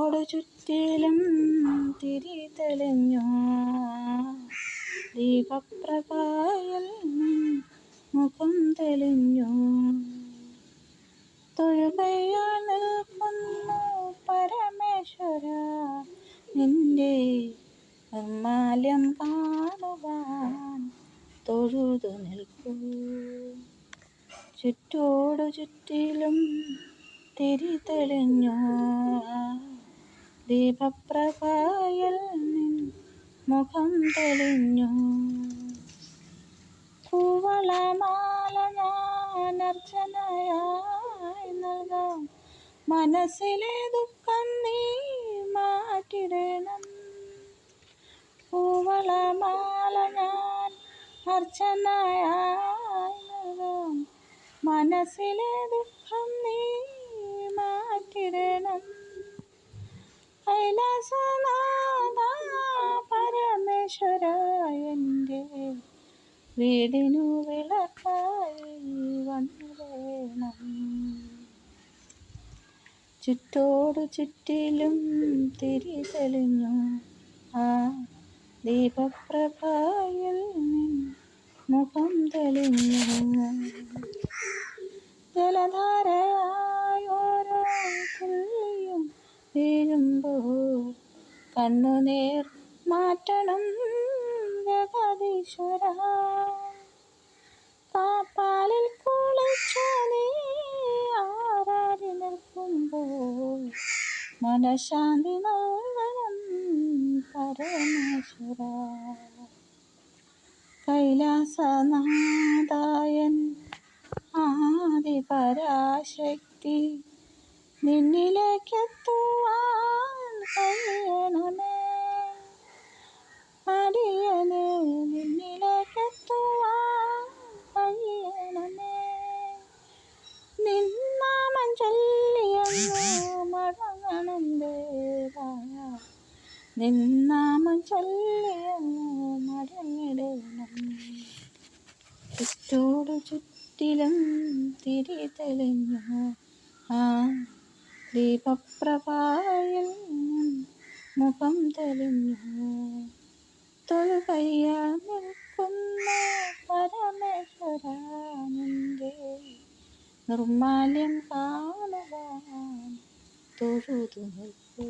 ചുറ്റോടു ചുറ്റിലും തിരി തെളിഞ്ഞു ദീപപ്രഭയിൽ മുഖം തെളിഞ്ഞു. തൊഴുകയാൽ നിൽക്കുന്നു പരമേശ്വര, നിന്റെ നിർമ്മാല്യം കാണുവാൻ തൊഴുതു നിൽക്കൂ. ചുറ്റോടു ചുറ്റിലും തിരി തെളിഞ്ഞു ദീപപ്രഭയിൽ മുഖം തെളിഞ്ഞു. കൂവളമാല ഞാൻ അർച്ചനയായി നൽകാം, മനസ്സിലെ ദുഃഖം നീ മാറ്റിടണം. കൂവളമാല ഞാൻ അർച്ചനയായി നൽകാം, മനസ്സിലെ ദുഃഖം നീ മാറ്റിടണം. കൈലാസനാഥ പരമേശ്വര, എൻ്റെ വീടിനു വിളക്കായി വന്നിടണം. ചുറ്റോടു ചുറ്റിലും തിരി തെളിഞ്ഞു ദീപപ്രഭയിൽ മുഖം തെളിഞ്ഞു. ജലധാരയായി ഓരോ തുള്ളിയും വീഴുമ്പോൾ കണ്ണുനീർ മാറ്റണം ജഗദീശ്വര. പാലിൽ കുളിച്ച നീ ആരാടി നിൽക്കുമ്പോൾ മനഃശാന്തി നൽകണം പരമേശ്വര. കൈലാസനാഥായൻ ആദിപരാശക്തി, നിന്നിലേക്കെത്തുവാൻ കഴിയണമേ. അടിയന് നിന്നിലേക്കെത്തുവാൻ കഴിയണമേ. നിന്നാമം ചൊല്ലിയങ്ങു മടങ്ങണം ദേവാ, നിന്നാമം ചൊല്ലിയങ്ങു മടങ്ങിടണം. ചുറ്റോടു ചുറ്റിലും തിരി തെളിഞ്ഞു ദീപപ്രഭയിൽ മുഖം തെളിഞ്ഞു. തൊഴുകയാൽ നിൽക്കുന്ന പരമേശ്വര, നിന്റെ നിർമ്മാല്യം കാണുവാൻ തൊഴുതു നിൽക്കൂ.